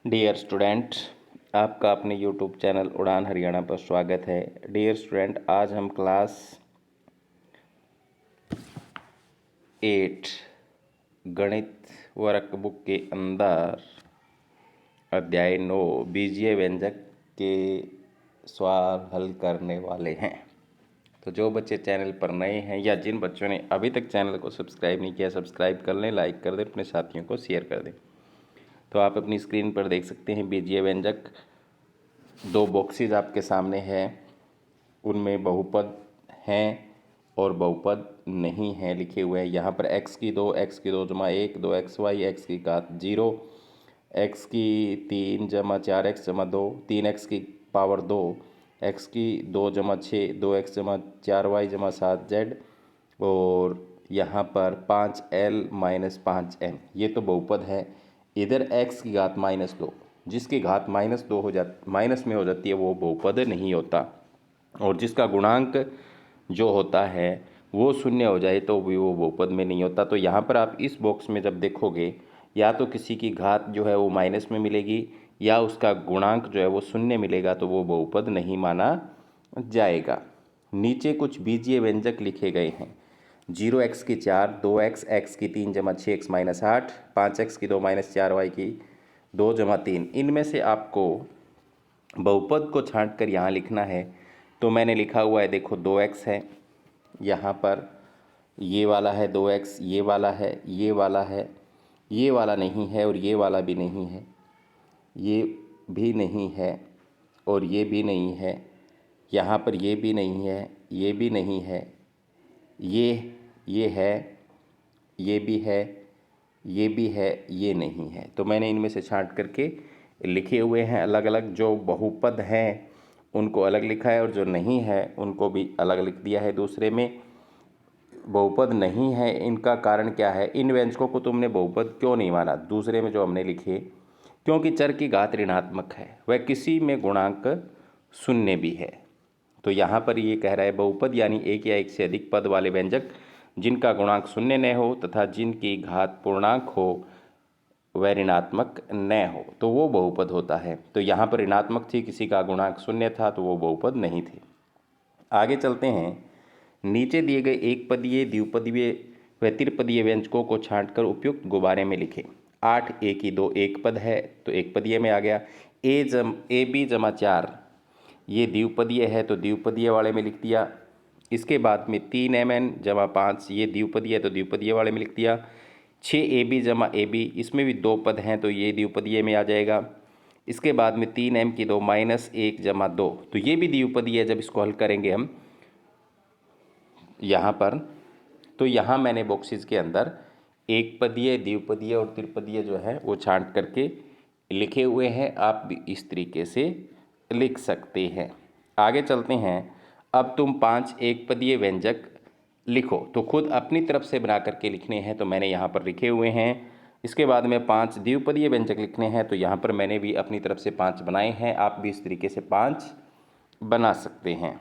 Dear student, आपका अपने YouTube channel उड़ान हरियाणा पर स्वागत है। डियर स्टूडेंट, आज हम क्लास 8 गणित वर्कबुक के अंदर अध्याय 9 बीजीय व्यंजक के सवाल हल करने वाले हैं। तो जो बच्चे चैनल पर नए हैं या जिन बच्चों ने अभी तक चैनल को सब्सक्राइब नहीं किया, सब्सक्राइब कर लें, लाइक कर दें, अपने साथियों को शेयर कर दें। तो आप अपनी स्क्रीन पर देख सकते हैं बीजीय व्यंजक, दो बॉक्सेस आपके सामने हैं, उनमें बहुपद हैं और बहुपद नहीं हैं लिखे हुए हैं। यहाँ पर x की 2 जमा 1 2xy x की घात 0 x की 3 जमा 4x जमा 2 3x की पावर 2 x की 2 जमा 6 2x जमा 4y जमा 7z और यहाँ पर 5l माइनस 5m, ये तो बहुपद है। इधर x की घात -2, जिसकी घात -2 हो जाती माइनस में हो जाती है वो बहुपद नहीं होता, और जिसका गुणांक जो होता है वो शून्य हो जाए तो भी वो बहुपद में नहीं होता। तो यहाँ पर आप इस बॉक्स में जब देखोगे, या तो किसी की घात जो है वो माइनस में मिलेगी या उसका गुणांक जो है वो शून्य मिलेगा, तो वो बहुपद नहीं माना जाएगा। नीचे कुछ बीजीय व्यंजक लिखे गए हैं। 0x की 4 2x x की 3 जमा 6x माइनस 8 5x की 2 माइनस 4y की 2 जमा 3, इनमें से आपको बहुपद को छांट कर यहाँ लिखना है। तो मैंने लिखा हुआ है, देखो 2x है, यहाँ पर ये वाला है 2x, ये वाला है, ये वाला है, ये वाला नहीं है और ये वाला भी नहीं है, ये भी नहीं है और ये भी नहीं है, यहाँ पर ये भी नहीं है, ये भी नहीं है, ये है, ये भी है, ये भी है, ये नहीं है। तो मैंने इनमें से छांट करके लिखे हुए हैं अलग अलग। जो बहुपद हैं उनको अलग लिखा है और जो नहीं है उनको भी अलग लिख दिया है। दूसरे में बहुपद नहीं है, इनका कारण क्या है? इन व्यंजकों को तुमने बहुपद क्यों नहीं माना? दूसरे में जो हमने लिखे, क्योंकि चर की घात ऋणात्मक है, वह किसी में गुणांक शून्य भी है। तो यहाँ पर ये कह रहा है बहुपद यानी एक या एक से अधिक पद वाले व्यंजक जिनका गुणांक शून्य न हो तथा जिनकी घात पूर्णांक हो वह ऋणात्मक न हो, तो वो बहुपद होता है। तो यहाँ पर ऋणात्मक थी, किसी का गुणांक शून्य था, तो वो बहुपद नहीं थे। आगे चलते हैं। नीचे दिए गए एक पदीय, द्विपदीय व त्रिपदीय व्यंजकों को छांटकर उपयुक्त गुबारे में लिखें। 8 a की 2 एक पद है तो एक पदीय में आ गया। ए बी जमा 4 ये द्विपदीय है तो द्विपदीय वाले में लिख दिया। इसके बाद में 3mn जमा 5 ये द्विपदीय है तो द्विपदीय वाले में लिख दिया। 6ab जमा ab, इसमें भी 2 पद हैं तो ये द्विपदीय में आ जाएगा। इसके बाद में 3m की 2 माइनस 1 जमा 2, तो ये भी द्विपदीय है जब इसको हल करेंगे हम यहाँ पर। तो यहाँ मैंने बॉक्सेस के अंदर एक पदीय, द्विपदीय और त्रिपदीय जो है वो छांट करके लिखे हुए हैं। आप भी इस तरीके से लिख सकते हैं। आगे चलते हैं। अब तुम 5 एक पदीय व्यंजक लिखो, तो खुद अपनी तरफ से बना करके लिखने हैं, तो मैंने यहाँ पर लिखे हुए हैं। इसके बाद में 5 द्विपदीय व्यंजक लिखने हैं, तो यहाँ पर मैंने भी अपनी तरफ से 5 बनाए हैं। आप भी इस तरीके से 5 बना सकते हैं।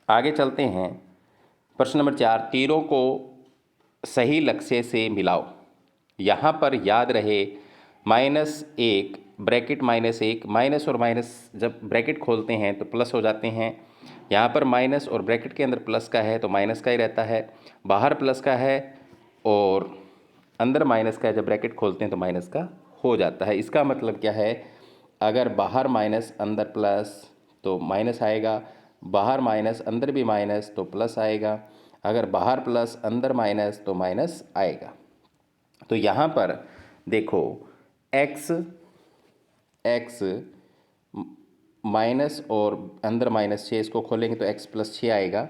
आगे चलते हैं। प्रश्न नंबर 4, तीरों को सही लक्ष्य से मिलाओ। यहाँ पर याद रहे -1 ब्रैकेट -1, माइनस और माइनस जब ब्रैकेट खोलते हैं तो प्लस हो जाते हैं। यहाँ पर माइनस और ब्रैकेट के अंदर प्लस का है तो माइनस का ही रहता है, बाहर प्लस का है और अंदर माइनस का है, जब ब्रैकेट खोलते हैं तो माइनस का हो जाता है। इसका मतलब क्या है? अगर बाहर माइनस अंदर प्लस तो माइनस आएगा, बाहर माइनस अंदर भी माइनस तो प्लस आएगा, अगर बाहर प्लस अंदर माइनस तो माइनस आएगा। तो यहाँ पर देखो x माइनस और अंदर -6, इसको खोलेंगे तो x + 6 आएगा।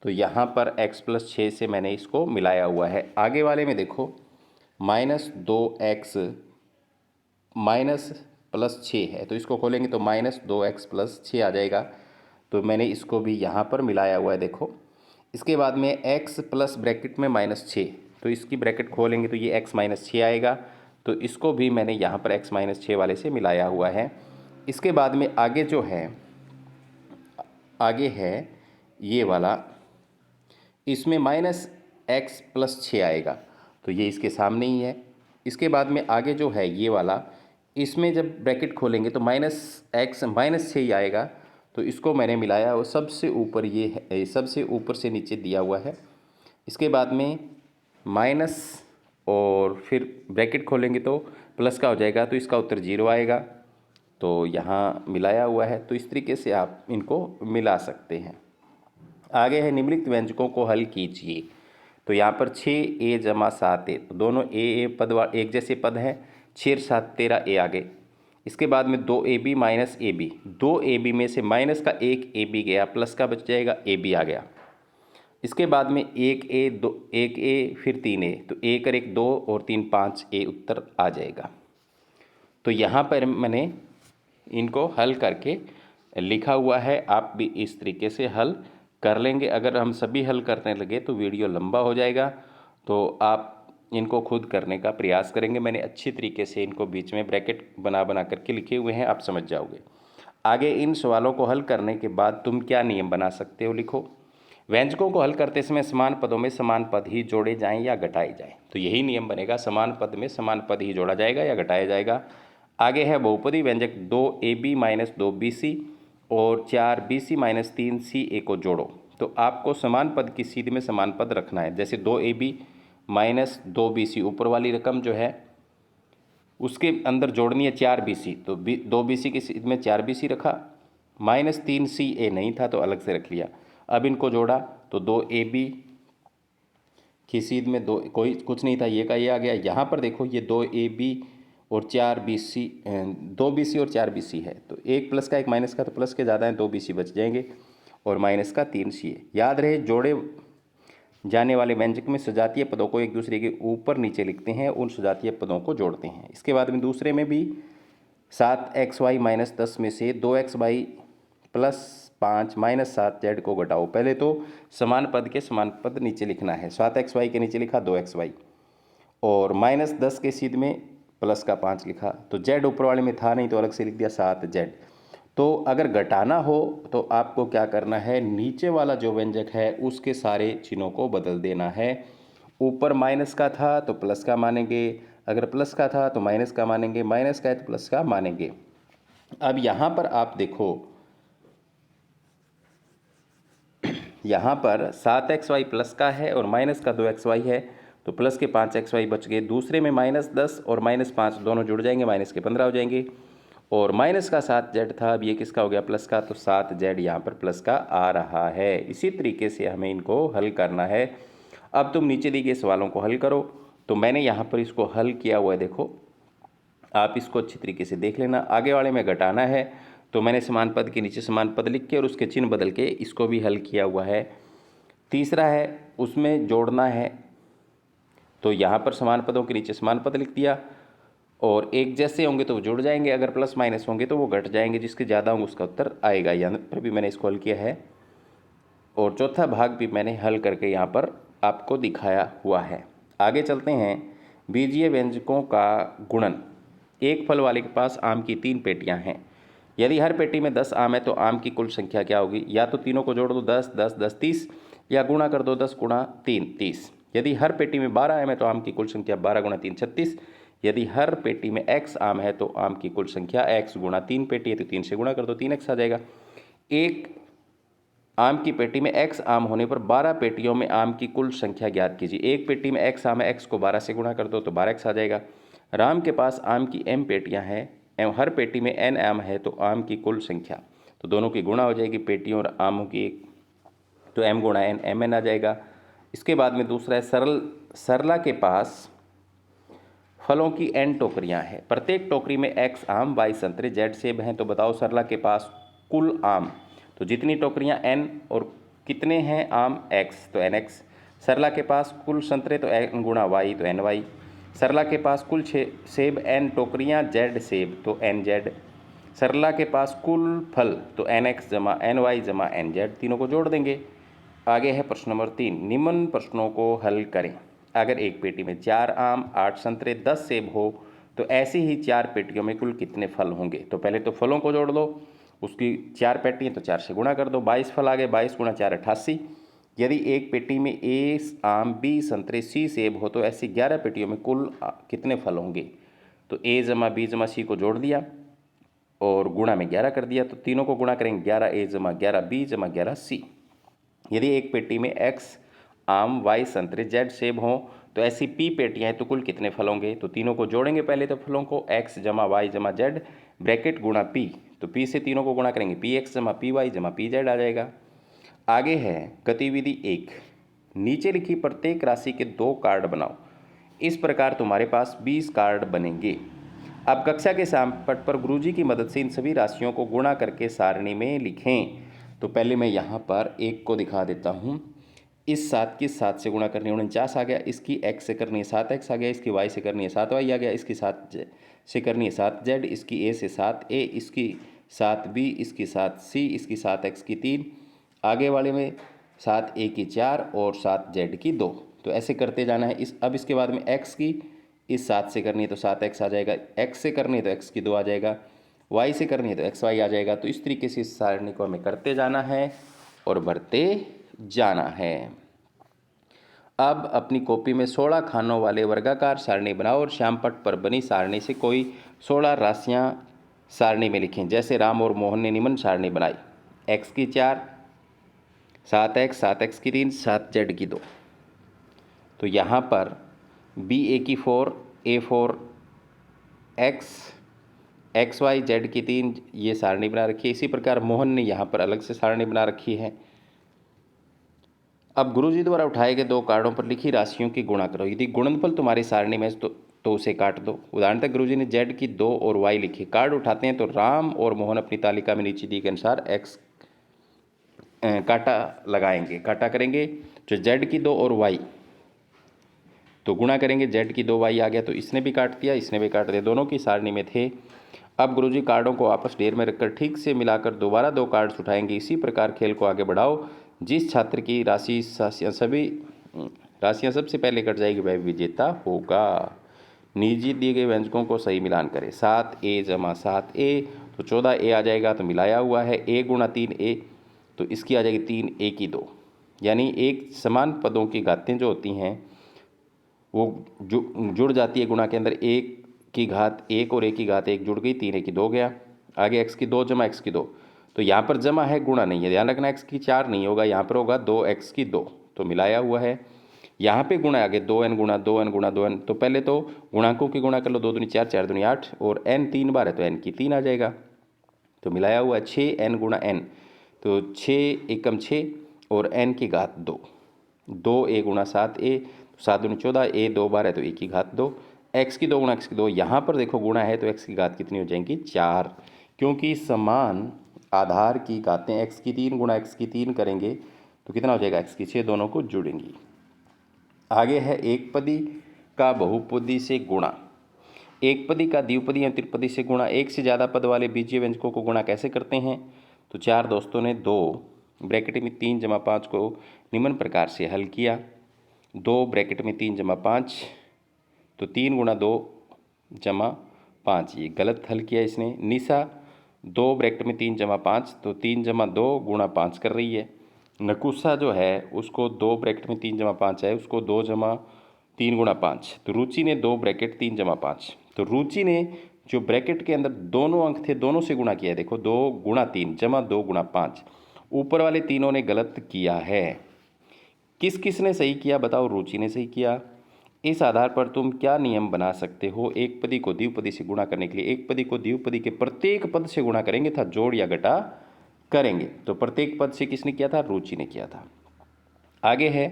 तो यहाँ पर x + 6 से मैंने इसको मिलाया हुआ है। आगे वाले में देखो -2x +6 है, तो इसको खोलेंगे तो -2x + 6 आ जाएगा। तो मैंने इसको भी यहाँ पर मिलाया हुआ है, देखो। इसके बाद में x प्लस ब्रैकेट में -6, तो इसकी ब्रैकेट खोलेंगे तो ये x -6 आएगा, तो इसको भी मैंने यहाँ पर x -6 वाले से मिलाया हुआ है। इसके बाद में आगे जो है, आगे है ये वाला, इसमें -x + 6 आएगा, तो ये इसके सामने ही है। इसके बाद में आगे जो है ये वाला, इसमें जब ब्रैकेट खोलेंगे तो -x -6 ही आएगा। तो इसको मैंने मिलाया और सबसे ऊपर ये है, सबसे ऊपर से नीचे दिया हुआ है। इसके बाद में माइनस और फिर ब्रैकेट खोलेंगे तो प्लस का हो जाएगा, तो इसका उत्तर 0 आएगा। तो यहाँ मिलाया हुआ है। तो इस तरीके से आप इनको मिला सकते हैं। आगे है निम्नलिखित व्यंजकों को हल कीजिए। तो यहाँ पर 6a जमा 7a, तो दोनों ए पद एक जैसे पद हैं। 6 7 13 a आ गए। इसके बाद में 2ab minus A B, 2ab में से माइनस का 1ab गया, प्लस का बच जाएगा ab आ गया। इसके बाद में 1a फिर 3a, तो 1 और 1 2 और 3 5a उत्तर आ जाएगा। तो यहाँ पर मैंने इनको हल करके लिखा हुआ है। आप भी इस तरीके से हल कर लेंगे। अगर हम सभी हल करने लगे तो वीडियो लंबा हो जाएगा, तो आप इनको खुद करने का प्रयास करेंगे। मैंने अच्छी तरीके से इनको बीच में ब्रैकेट बना करके लिखे हुए हैं, आप समझ जाओगे। आगे इन सवालों को हल करने के बाद तुम क्या नियम बना सकते हो, लिखो। व्यंजकों को हल करते समय समान पदों में समान पद ही जोड़े जाएं या घटाए जाएं। तो यही नियम बनेगा, समान पद में समान पद ही जोड़ा जाएगा या घटाया जाएगा। आगे है बहुपदी व्यंजक 2ab माइनस 2bc और 4bc माइनस 3ca को जोड़ो। तो आपको समान पद की सीध में समान पद रखना है। जैसे 2ab माइनस 2bc, ऊपर वाली रकम जो है उसके अंदर जोड़नी है 4bc, तो 2bc की सीध में 4bc रखा, माइनस 3ca नहीं था तो अलग से रख लिया। अब इनको जोड़ा तो 2ab की सीध में दो कोई कुछ नहीं था, ये का ये आ गया। यहाँ पर देखो ये 2ab और 4bc, 2bc और 4bc है, तो एक प्लस का एक माइनस का, तो प्लस के ज़्यादा हैं, 2bc बच जाएंगे और माइनस का 3ca। याद रहे जोड़े जाने वाले व्यंजक में सजातीय पदों को एक दूसरे के ऊपर नीचे लिखते हैं, उन सजातीय पदों को जोड़ते हैं। इसके बाद में दूसरे में भी 7xy माइनस 10 में से 2xy प्लस 5 माइनस 7z को घटाओ। पहले तो समान पद के समान पद नीचे लिखना है। 7xy के नीचे लिखा 2xy और माइनस 10 के सीध में प्लस का 5 लिखा, तो z ऊपर वाले में था नहीं तो अलग से लिख दिया 7z। तो अगर घटाना हो तो आपको क्या करना है, नीचे वाला जो व्यंजक है उसके सारे चिन्हों को बदल देना है। ऊपर माइनस का था तो प्लस का मानेंगे, अगर प्लस का था तो माइनस का मानेंगे, माइनस का है तो प्लस का मानेंगे। अब यहाँ पर आप देखो, यहाँ पर 7xy प्लस का है और माइनस का 2xy है, तो प्लस के 5xy बच गए। दूसरे में माइनस 10 और माइनस 5 दोनों जुड़ जाएंगे, माइनस के 15 हो जाएंगे। और माइनस का 7z था, अब ये किसका हो गया, प्लस का, तो 7z यहाँ पर प्लस का आ रहा है। इसी तरीके से हमें इनको हल करना है। अब तुम नीचे दिए गए सवालों को हल करो। तो मैंने यहाँ पर इसको हल किया हुआ है, देखो आप इसको अच्छी तरीके से देख लेना। आगे वाले में घटाना है तो मैंने समान पद के नीचे समान पद लिख के और उसके चिन्ह बदल के इसको भी हल किया हुआ है। तीसरा है उसमें जोड़ना है, तो यहाँ पर समान पदों के नीचे समान पद लिख दिया और एक जैसे होंगे तो वो जुड़ जाएंगे, अगर प्लस माइनस होंगे तो वो घट जाएंगे, जिसके ज़्यादा होंगे उसका उत्तर आएगा। यहाँ पर भी मैंने इसको हल किया है और चौथा भाग भी मैंने हल करके यहाँ पर आपको दिखाया हुआ है। आगे चलते हैं। बीजीय व्यंजकों का गुणन। एक फल वाले के पास आम की 3 पेटियाँ हैं। यदि हर पेटी में 10 आम है तो आम की कुल संख्या क्या होगी। या तो तीनों को जोड़ दो 10 10 10 30, या गुणा कर दो 10 गुणा 3 30। यदि हर पेटी में 12 आम है तो आम की कुल संख्या 12 गुणा 3 36। यदि हर पेटी में x आम है तो आम की कुल संख्या x गुणा 3 पेटी है, तो 3 से गुणा कर दो 3x आ जाएगा। एक आम की पेटी में x आम होने पर 12 पेटियों में आम की कुल संख्या ज्ञात कीजिए। एक पेटी में x आम है, x को 12 से गुणा कर दो तो 12x आ जाएगा। राम के पास आम की m पेटियां हैं एवं हर पेटी में n आम है, तो आम की कुल संख्या, तो दोनों की गुणा हो जाएगी, पेटियों और आमों की एक, तो m गुणा n mn आ जाएगा। इसके बाद में दूसरा है सरला के पास फलों की n टोकरियां हैं। प्रत्येक टोकरी में x आम, y संतरे, z सेब हैं। तो बताओ सरला के पास कुल आम, तो जितनी टोकरियां n और कितने हैं आम x, तो nx। सरला के पास कुल संतरे, तो n गुणा y, तो ny। सरला के पास कुल सेब n टोकरियां z सेब, तो nz। सरला के पास कुल फल, तो nx जमा ny जमा nz, तीनों को जोड़ देंगे। आगे है प्रश्न नंबर 3। निम्न प्रश्नों को हल करें। अगर एक पेटी में 4 आम, 8 संतरे, 10 सेब हो तो ऐसी ही 4 पेटियों में कुल कितने फल होंगे। तो पहले तो फलों को जोड़ दो, उसकी 4 पेटी हैं तो 4 से गुणा कर दो, 22 फल आ गए, 22 गुणा 4 88। यदि एक पेटी में A आम, B संतरे, C सेब हो तो ऐसी 11 पेटियों में कुल कितने फल होंगे। तो a जमा b जमा c को जोड़ दिया और गुणा में 11 कर दिया, तो तीनों को गुणा करेंगे 11a जमा 11b जमा 11c। यदि एक पेटी में x आम, y संतरे, z सेब हों तो ऐसी p पेटियां हैं तो कुल कितने फल होंगे। तो तीनों को जोड़ेंगे पहले तो फलों को, x जमा y जमा z ब्रैकेट गुणा p, तो p से तीनों को गुणा करेंगे px जमा py जमा pz आ जाएगा। आगे है गतिविधि 1, नीचे लिखी प्रत्येक राशि के 2 कार्ड बनाओ। इस प्रकार तुम्हारे पास 20 कार्ड बनेंगे। अब कक्षा के सामपट पर गुरुजी की मदद से इन सभी राशियों को गुणा करके सारणी में लिखें। तो पहले मैं यहाँ पर 1 को दिखा देता हूँ। इस 7 की 7 से गुणा करनी 49 आ गया, इसकी x से करनी है 7x आ गया, इसकी y से करनी है 7y आ गया, इसकी 7 से करनी है 7z, इसकी a से 7a, इसकी 7b, इसकी 7c, इसकी 7x की 3, आगे वाले में 7a की 4 और 7z की 2। तो ऐसे करते जाना है। अब इसके बाद में x की इस 7 से करनी है तो 7x आ जाएगा, x से करनी है तो x की 2 आ जाएगा, y से करनी है तो xy आ जाएगा। तो इस तरीके से इस सारणी को हमें करते जाना है और भरते जाना है। अब अपनी कॉपी में 16 खानों वाले वर्गाकार सारणी बनाओ और श्यामपट्ट पर बनी सारणी से कोई 16 राशियां सारणी में लिखें। जैसे राम और मोहन ने निम्न सारणी बनाई, x की 4, 7x, 7x की 3, 7z की 2। तो यहाँ पर ba की 4, a4 x, xy z की 3 ये सारणी बना रखी है। इसी प्रकार मोहन ने यहाँ पर अलग से सारणी बना रखी है। अब गुरुजी द्वारा उठाए गए 2 कार्डों पर लिखी राशियों की गुणा करो। यदि गुणनफल तुम्हारी सारणी में तो उसे काट दो। उदाहरणतः गुरुजी ने z की 2 और y लिखे। कार्ड उठाते हैं तो राम और मोहन अपनी तालिका में नीचे दिए के अनुसार x काटा लगाएंगे, काटा करेंगे। जो z की 2 और y तो गुणा करेंगे, z की 2y आ गया तो इसने भी काट दिया, इसने भी काट दिया, दोनों की सारणी में थे। अब गुरुजी कार्डों को आपस ढेर में रखकर ठीक से मिलाकर दोबारा 2 कार्ड्स उठाएंगे। इसी प्रकार खेल को आगे बढ़ाओ। जिस छात्र की राशियाँ सबसे पहले कट जाएगी वह विजेता होगा। नीचे दिए गए व्यंजकों को सही मिलान करें। 7a जमा 7a तो 14a आ जाएगा, तो मिलाया हुआ है। a गुणा 3a तो इसकी आ जाएगी 3a की 2, यानी एक समान पदों की घातें जो होती हैं वो जुड़ जाती है गुणा के अंदर। 1 की घात 1 और 1 की घात 1 जुड़ गई, 3a की 2 गया। आगे x की 2 जमा x की 2, तो यहाँ पर जमा है, गुणा नहीं है, ध्यान रखना। x की 4 नहीं होगा, यहाँ पर होगा 2x की 2, तो मिलाया हुआ है। यहाँ पे गुणा आगे 2n गुणा 2n गुणा 2n, तो पहले तो गुणांकों की गुणा कर लो, 2 दूनी 4, 4 दूनी 8 और n 3 बार है तो n की 3 आ जाएगा। तो मिलाया हुआ 6n गुणा n, तो 6 एकम 6 और n की घात 2, 2a गुणा 7a, 7 दूनी 14, a 2 बार है तो a की घात 2, x की 2 गुणा x की 2। यहाँ पर देखो गुणा है तो x की घात कितनी हो जाएंगी 4, क्योंकि समान आधार की घातें x की 3 गुणा x की 3 करेंगे तो कितना हो जाएगा x की 6, दोनों को जुड़ेंगी। आगे है एक पदी का बहुपदी से गुणा। एक पदी का द्विपदी या त्रिपदी से गुणा। एक से ज़्यादा पद वाले बीजीय व्यंजकों को गुणा कैसे करते हैं। तो 4 दोस्तों ने 2 ब्रैकेट में 3 जमा 5 को निम्न प्रकार से हल किया। 2 ब्रैकेट में 3 जमा 5 तो 3 गुणा 2 जमा 5, ये गलत हल किया इसने। निशा 2 ब्रैकेट में 3 जमा 5 तो 3 जमा 2 गुणा 5 कर रही है। नकुशा जो है उसको 2 ब्रैकेट में 3 जमा 5 है, उसको 2 जमा 3 गुणा 5। तो रुचि ने 2 ब्रैकेट 3 जमा 5, तो रुचि ने जो ब्रैकेट के अंदर दोनों अंक थे दोनों से गुणा किया है। देखो 2 गुणा 3 जमा 2 गुणा 5, ऊपर वाले तीनों ने गलत किया है। किस किस ने सही किया बताओ। रुचि ने सही किया। इस आधार पर तुम क्या नियम बना सकते हो। एक पदी को द्विपदी से गुणा करने के लिए एक पदी को द्विपदी के प्रत्येक पद से गुणा करेंगे था जोड़ या घटा करेंगे। तो प्रत्येक पद से किसने किया था, रुचि ने किया था। आगे है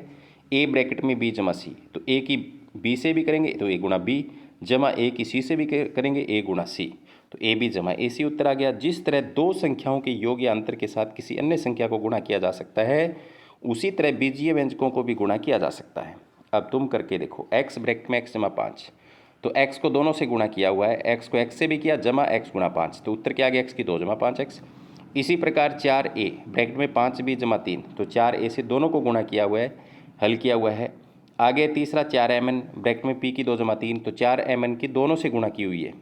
a ब्रैकेट में b जमा c, तो a की b से भी करेंगे तो a गुणा b जमा a की c से भी करेंगे a गुणा c, तो a b जमा a c उत्तर आ गया। जिस तरह 2 संख्याओं के योग या अंतर के साथ किसी अन्य संख्या को गुणा किया जा सकता है उसी तरह बीजीय व्यंजकों को भी गुणा किया जा सकता है। अब तुम करके देखो। x ब्रैकेट में x जमा 5, तो x को दोनों से गुणा किया हुआ है, x को x से भी किया जमा x गुणा 5, तो उत्तर क्या आ गया x की 2 जमा 5x। इसी प्रकार 4a ब्रैकेट में 5b जमा 3, तो 4a से दोनों को गुणा किया हुआ है, हल किया हुआ है। आगे तीसरा 4mn ब्रैकेट में p की 2 जमा 3, तो 4mn की दोनों से गुणा की हुई है,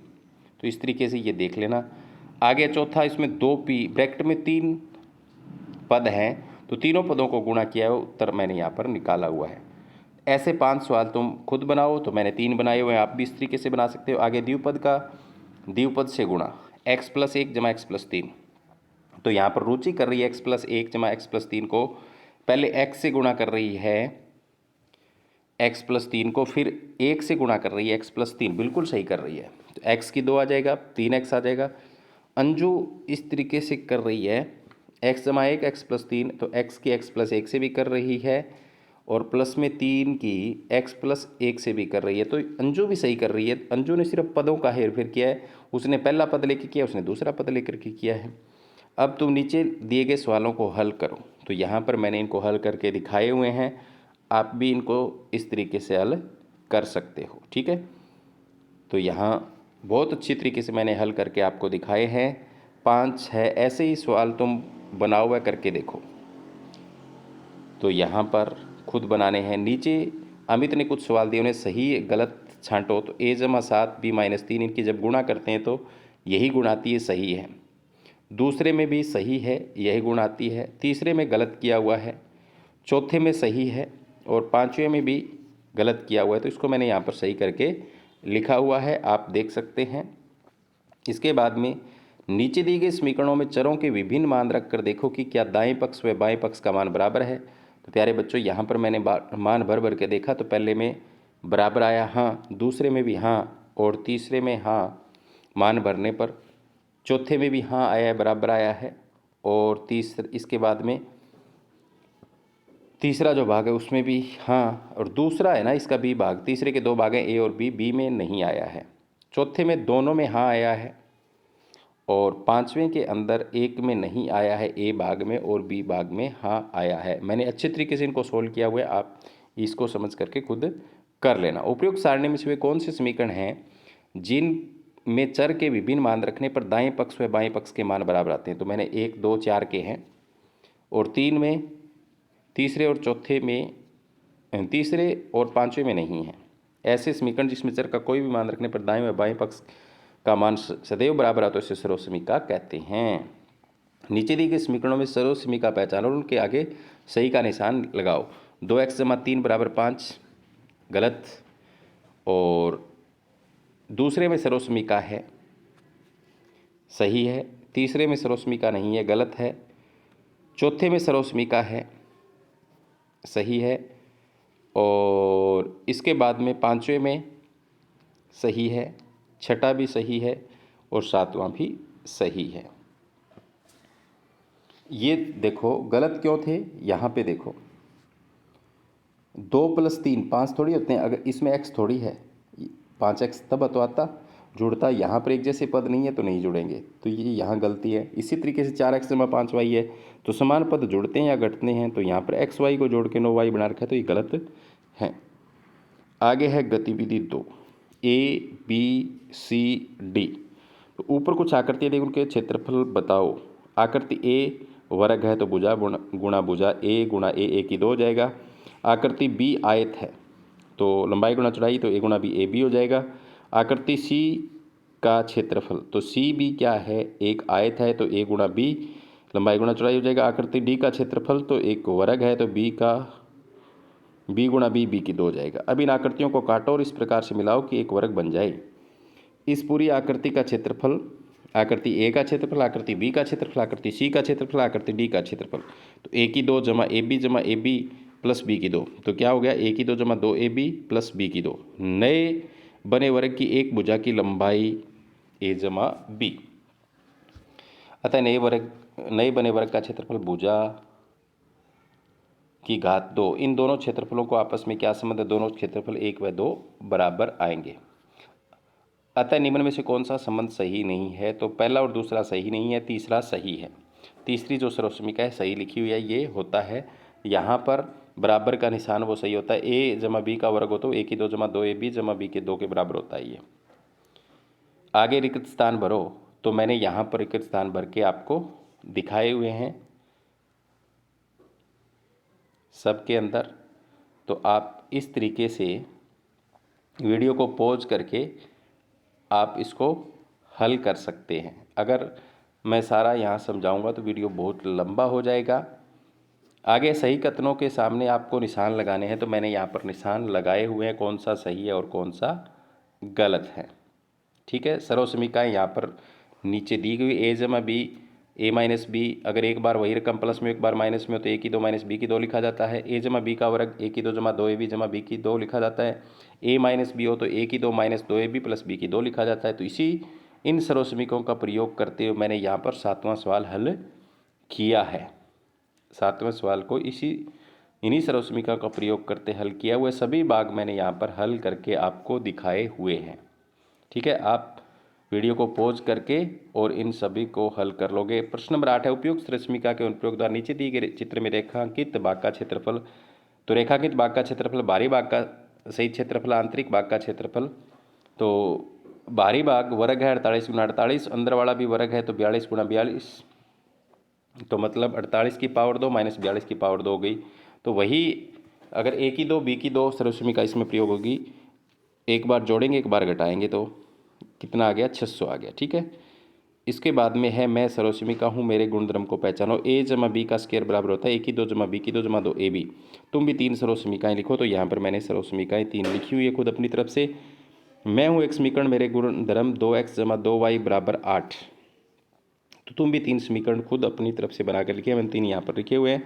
तो इस तरीके से ये देख लेना। आगे चौथा इसमें 2p ब्रैकेट में 3 पद हैं तो तीनों पदों को गुणा किया है, उत्तर मैंने यहाँ पर निकाला हुआ है। ऐसे 5 सवाल तुम खुद बनाओ, तो मैंने 3 बनाए हुए हैं, आप भी इस तरीके से बना सकते हो। आगे द्विपद से गुणा, x+1 जमा x+3। तो यहाँ पर रुचि कर रही है x+1 जमा x+3 को, पहले x से गुणा कर रही है x+3 को, फिर 1 से गुणा कर रही है x+3, बिल्कुल सही कर रही है। तो x की 2 आ जाएगा, 3x आ जाएगा। अंजू इस तरीके से कर रही है x जमा 1 x+3, तो x की x+1 से भी कर रही है और प्लस में 3 की x+1 से भी कर रही है। तो अंजू भी सही कर रही है। अंजू ने सिर्फ पदों का हेर फेर किया है, उसने पहला पद लेके किया, उसने दूसरा पद लेकर के किया है। अब तुम नीचे दिए गए सवालों को हल करो। तो यहाँ पर मैंने इनको हल करके दिखाए हुए हैं, आप भी इनको इस तरीके से हल कर सकते हो, ठीक है। तो यहाँ बहुत अच्छी तरीके से मैंने हल करके आपको दिखाए हैं। 5 है, ऐसे ही सवाल तुम बनाओ हुआ करके देखो। तो यहाँ पर खुद बनाने हैं। नीचे अमित ने कुछ सवाल दिए, उन्हें सही गलत छांटो। तो a+7 b-3 इनकी जब गुणा करते हैं तो यही गुण आती है, सही है। दूसरे में भी सही है, यही गुण आती है। तीसरे में गलत किया हुआ है, चौथे में सही है और पांचवें में भी गलत किया हुआ है। तो इसको मैंने यहाँ पर सही करके लिखा हुआ है, आप देख सकते हैं। इसके बाद में नीचे दिए गए समीकरणों में चरों के विभिन्न मान रखकर देखो कि क्या दाएं पक्ष व बाएं पक्ष का मान बराबर है। तो प्यारे बच्चों, यहाँ पर मैंने मान भर भर के देखा, तो पहले में बराबर आया हाँ, दूसरे में भी हाँ और तीसरे में हाँ मान भरने पर, चौथे में भी हाँ आया है, बराबर आया है। और इसके बाद में तीसरा जो भाग है उसमें भी हाँ, और दूसरा है ना इसका बी भाग, तीसरे के 2 भाग हैं ए और बी में नहीं आया है। चौथे में दोनों में हाँ आया है और पांचवें के अंदर एक में नहीं आया है, ए भाग में और बी भाग में हाँ आया है। मैंने अच्छे तरीके से इनको सोल्व किया हुआ है, आप इसको समझ करके खुद कर लेना। उपयुक्त सारणी में से वे कौन से समीकरण हैं जिन में चर के विभिन्न मान रखने पर दाएं पक्ष व बाएं पक्ष के मान बराबर आते हैं। तो मैंने 1, 2, 4 के हैं और 3 में, तीसरे और चौथे में, तीसरे और पांचवें में नहीं है। ऐसे समीकरण जिसमें चर का कोई भी मान रखने पर दाएं व बाएं पक्ष का मान सदैव बराबर आता है, इसे सर्वसमीका कहते हैं। नीचे दी गई समीकरणों में सर्वसमीका पहचानो और उनके आगे सही का निशान लगाओ। 2x जमा 3 बराबर 5, गलत। और दूसरे में सर्वसमीका है, सही है। तीसरे में सर्वसमीका नहीं है, गलत है। चौथे में सर्वसमीका है, सही है। और इसके बाद में पांचवें में सही है, छठा भी सही है और सातवां भी सही है। ये देखो गलत क्यों थे, यहाँ पे देखो 2 + 3 5 थोड़ी होते हैं, अगर इसमें x थोड़ी है, 5x तब तो आता जुड़ता, यहाँ पर एक जैसे पद नहीं है तो नहीं जुड़ेंगे, तो ये यहाँ गलती है। इसी तरीके से 4x जमा 5y है, तो समान पद जुड़ते हैं या घटते हैं, तो यहाँ पर xy को जोड़ के 9y बना रखा है, तो ये गलत है। आगे है गतिविधि 2, a b c d। तो ऊपर कुछ आकृतियाँ दी, उनके क्षेत्रफल बताओ। आकृति a वर्ग है तो भुजा गुणा भुजा a गुणा a की 2 हो जाएगा। आकृति b आयत है तो लंबाई गुणा चौड़ाई, तो a गुणा b a b हो जाएगा। आकृति c का क्षेत्रफल, तो c b क्या है, एक आयत है तो a गुणा b लंबाई गुणा चौड़ाई हो जाएगा। आकृति d का क्षेत्रफल, तो एक वर्ग है तो b गुणा b की 2 हो जाएगा। अब इन आकृतियों को काटो और इस प्रकार से मिलाओ कि एक वर्ग बन जाए। इस पूरी आकृति का क्षेत्रफल, आकृति ए का क्षेत्रफल, आकृति बी का क्षेत्रफल, आकृति सी का क्षेत्रफल, आकृति डी का क्षेत्रफल। तो a की 2 जमा ए बी प्लस बी की 2, तो क्या हो गया, a की 2 जमा 2ab प्लस b की 2। नए बने वर्ग की एक भुजा की लंबाई a जमा b। अतः नए बने वर्ग का क्षेत्रफल भुजा की घात 2। इन दोनों क्षेत्रफलों को आपस में क्या संबंध है, दोनों क्षेत्रफल 1 व 2 बराबर आएंगे। अतः निम्न में से कौन सा संबंध सही नहीं है, तो पहला और दूसरा सही नहीं है, तीसरा सही है। तीसरी जो सर्वसमीका है सही लिखी हुई है, ये होता है यहाँ पर बराबर का निशान वो सही होता है। a जमा b का वर्ग हो तो a की 2 जमा 2ab जमा b के 2 के बराबर होता है ये। आगे रिक्त स्थान भरो, तो मैंने यहाँ पर रिक्त स्थान भर के आपको दिखाए हुए हैं सबके अंदर। तो आप इस तरीके से वीडियो को पॉज करके आप इसको हल कर सकते हैं। अगर मैं सारा यहाँ समझाऊंगा तो वीडियो बहुत लंबा हो जाएगा, आगे सही कथनों के सामने आपको निशान लगाने हैं, तो मैंने यहाँ पर निशान लगाए हुए हैं कौन सा सही है और कौन सा गलत है। ठीक है, सर्वसमीकाएँ यहाँ पर नीचे दी गई, ए जमा बी, ए माइनस बी, अगर एक बार वही रकम प्लस में एक बार माइनस में हो तो ए की 2 माइनस बी की 2 लिखा जाता है। ए जमा बी का वर्ग ए की 2 जमा 2 ए बी जमा बी की 2 लिखा जाता है। ए माइनस बी हो तो ए की 2 minus 2 A B plus B की 2 लिखा जाता है। तो इसी इन सर्वसमीकों का प्रयोग करते हुए मैंने यहाँ पर 7वां सवाल हल किया है। 7वें सवाल को इन्हीं सर्वसमीका का प्रयोग करते हल किया हुआ, सभी भाग मैंने यहाँ पर हल करके आपको दिखाए हुए हैं। ठीक है, आप वीडियो को पॉज करके और इन सभी को हल कर लोगे। प्रश्न नंबर 8 है, उपयुक्त सर्वसमीका के अनुप्रयोग द्वारा नीचे दिए गए चित्र में रेखांकित भाग का क्षेत्रफल। तो रेखांकित भाग का क्षेत्रफल बाहरी भाग का सही क्षेत्रफल, आंतरिक भाग का क्षेत्रफल। तो बाहरी भाग वर्ग है 48 गुना 48, अंदर वाला भी वर्ग है तो 42 गुना 42, तो मतलब 48 की पावर 2 माइनस 42 की पावर 2 हो गई। तो वही अगर ए की 2 बी की 2 सर्वसमीका इसमें प्रयोग होगी, एक बार जोड़ेंगे एक बार घटाएंगे तो कितना आ गया, 600 आ गया। ठीक है, इसके बाद में है मैं सर्वसमीका हूँ मेरे गुणधर्म को पहचानो। ए जमा बी का स्क्वायर बराबर होता है ए की 2 जमा बी की 2 जमा 2 ए बी। तुम भी 3 सर्वसमीकाएँ लिखो। तो यहाँ पर मैंने सर्वसमीकाएँ 3 लिखी हुई है खुद अपनी तरफ से। मैं हूँ एक समीकरण, मेरे गुणधर्म 2x जमा 2y बराबर 8। तो तुम भी 3 समीकरण खुद अपनी तरफ से बना कर लिखे, मैंने 3 यहाँ पर लिखे हुए हैं।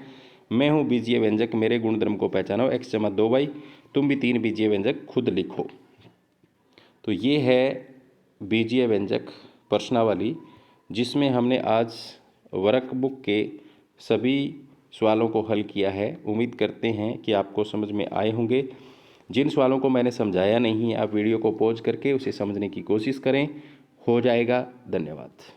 मैं हूँ बीजीय व्यंजक, मेरे गुणधर्म को पहचानो, x जमा 2y। तुम भी 3 बीजीय व्यंजक खुद लिखो। तो ये है बीजीय व्यंजक प्रश्नावली, जिसमें हमने आज वर्कबुक के सभी सवालों को हल किया है। उम्मीद करते हैं कि आपको समझ में आए होंगे। जिन सवालों को मैंने समझाया नहीं, आप वीडियो को पॉज करके उसे समझने की कोशिश करें, हो जाएगा। धन्यवाद।